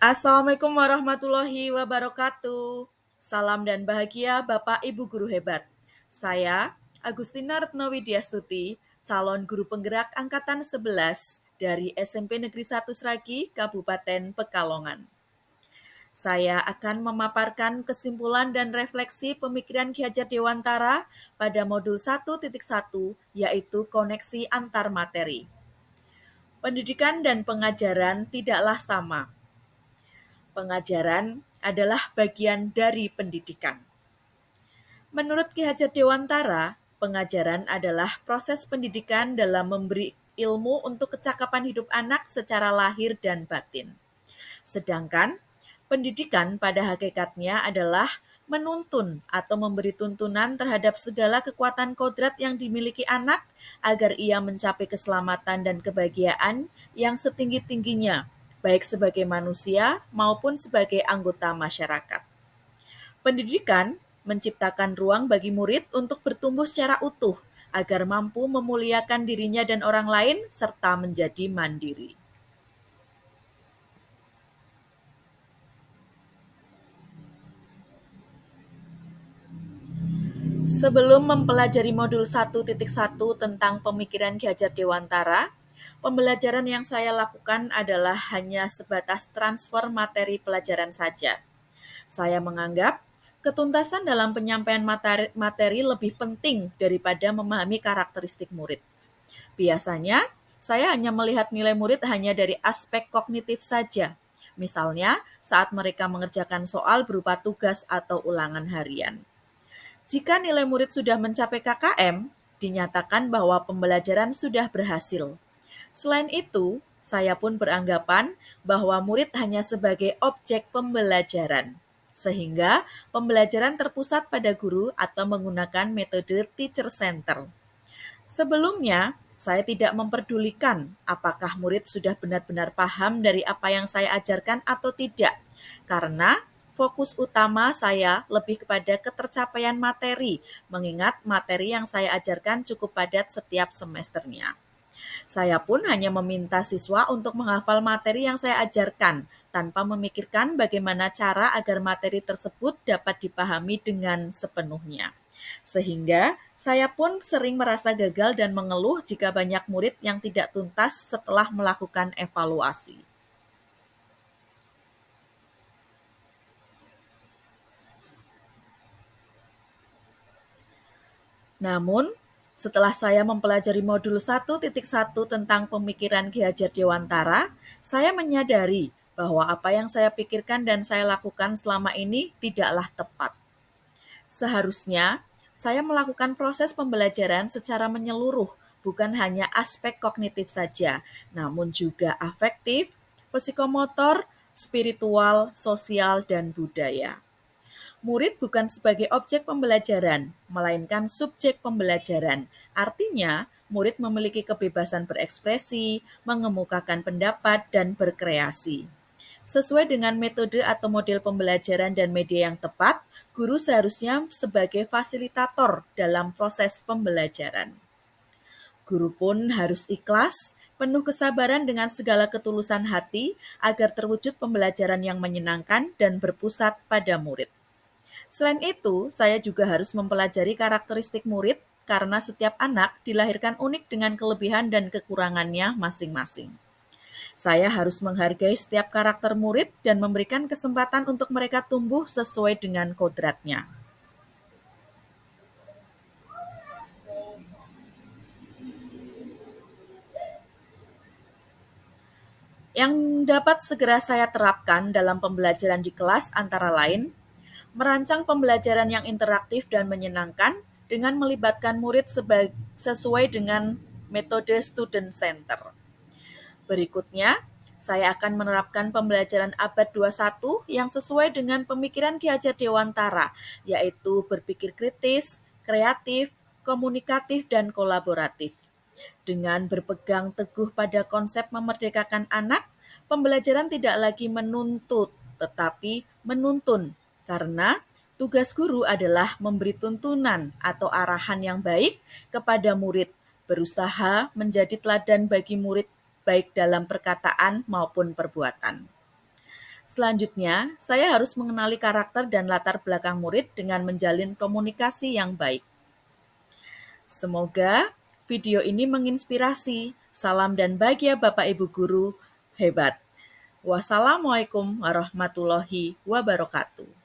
Assalamualaikum warahmatullahi wabarakatuh. Salam dan bahagia Bapak Ibu Guru hebat. Saya, Agustina Retnowidiastuti, calon guru penggerak Angkatan 11 dari SMP Negeri 1 Sragi, Kabupaten Pekalongan. Saya akan memaparkan kesimpulan dan refleksi pemikiran Ki Hajar Dewantara pada modul 1.1, yaitu koneksi antar materi. Pendidikan dan pengajaran tidaklah sama. Pengajaran adalah bagian dari pendidikan. Menurut Ki Hajar Dewantara, pengajaran adalah proses pendidikan dalam memberi ilmu untuk kecakapan hidup anak secara lahir dan batin. Sedangkan pendidikan pada hakikatnya adalah menuntun atau memberi tuntunan terhadap segala kekuatan kodrat yang dimiliki anak agar ia mencapai keselamatan dan kebahagiaan yang setinggi-tingginya, baik sebagai manusia maupun sebagai anggota masyarakat. Pendidikan menciptakan ruang bagi murid untuk bertumbuh secara utuh agar mampu memuliakan dirinya dan orang lain serta menjadi mandiri. Sebelum mempelajari modul 1.1 tentang pemikiran Ki Hajar Dewantara, pembelajaran yang saya lakukan adalah hanya sebatas transfer materi pelajaran saja. Saya menganggap ketuntasan dalam penyampaian materi lebih penting daripada memahami karakteristik murid. Biasanya, saya hanya melihat nilai murid hanya dari aspek kognitif saja. Misalnya, saat mereka mengerjakan soal berupa tugas atau ulangan harian. Jika nilai murid sudah mencapai KKM, dinyatakan bahwa pembelajaran sudah berhasil. Selain itu, saya pun beranggapan bahwa murid hanya sebagai objek pembelajaran, sehingga pembelajaran terpusat pada guru atau menggunakan metode teacher center. Sebelumnya, saya tidak memperdulikan apakah murid sudah benar-benar paham dari apa yang saya ajarkan atau tidak, karena fokus utama saya lebih kepada ketercapaian materi, mengingat materi yang saya ajarkan cukup padat setiap semesternya. Saya pun hanya meminta siswa untuk menghafal materi yang saya ajarkan, tanpa memikirkan bagaimana cara agar materi tersebut dapat dipahami dengan sepenuhnya. Sehingga saya pun sering merasa gagal dan mengeluh jika banyak murid yang tidak tuntas setelah melakukan evaluasi. Namun, setelah saya mempelajari modul 1.1 tentang pemikiran Ki Hajar Dewantara, saya menyadari bahwa apa yang saya pikirkan dan saya lakukan selama ini tidaklah tepat. Seharusnya, saya melakukan proses pembelajaran secara menyeluruh, bukan hanya aspek kognitif saja, namun juga afektif, psikomotor, spiritual, sosial, dan budaya. Murid bukan sebagai objek pembelajaran, melainkan subjek pembelajaran. Artinya, murid memiliki kebebasan berekspresi, mengemukakan pendapat, dan berkreasi. Sesuai dengan metode atau model pembelajaran dan media yang tepat, guru seharusnya sebagai fasilitator dalam proses pembelajaran. Guru pun harus ikhlas, penuh kesabaran dengan segala ketulusan hati agar terwujud pembelajaran yang menyenangkan dan berpusat pada murid. Selain itu, saya juga harus mempelajari karakteristik murid karena setiap anak dilahirkan unik dengan kelebihan dan kekurangannya masing-masing. Saya harus menghargai setiap karakter murid dan memberikan kesempatan untuk mereka tumbuh sesuai dengan kodratnya. Yang dapat segera saya terapkan dalam pembelajaran di kelas antara lain, merancang pembelajaran yang interaktif dan menyenangkan dengan melibatkan murid sesuai dengan metode student center. Berikutnya, saya akan menerapkan pembelajaran abad 21 yang sesuai dengan pemikiran Ki Hajar Dewantara, yaitu berpikir kritis, kreatif, komunikatif, dan kolaboratif. Dengan berpegang teguh pada konsep memerdekakan anak, pembelajaran tidak lagi menuntut, tetapi menuntun, karena tugas guru adalah memberi tuntunan atau arahan yang baik kepada murid, berusaha menjadi teladan bagi murid baik dalam perkataan maupun perbuatan. Selanjutnya, saya harus mengenali karakter dan latar belakang murid dengan menjalin komunikasi yang baik. Semoga video ini menginspirasi. Salam dan bahagia Bapak Ibu Guru hebat. Wassalamualaikum warahmatullahi wabarakatuh.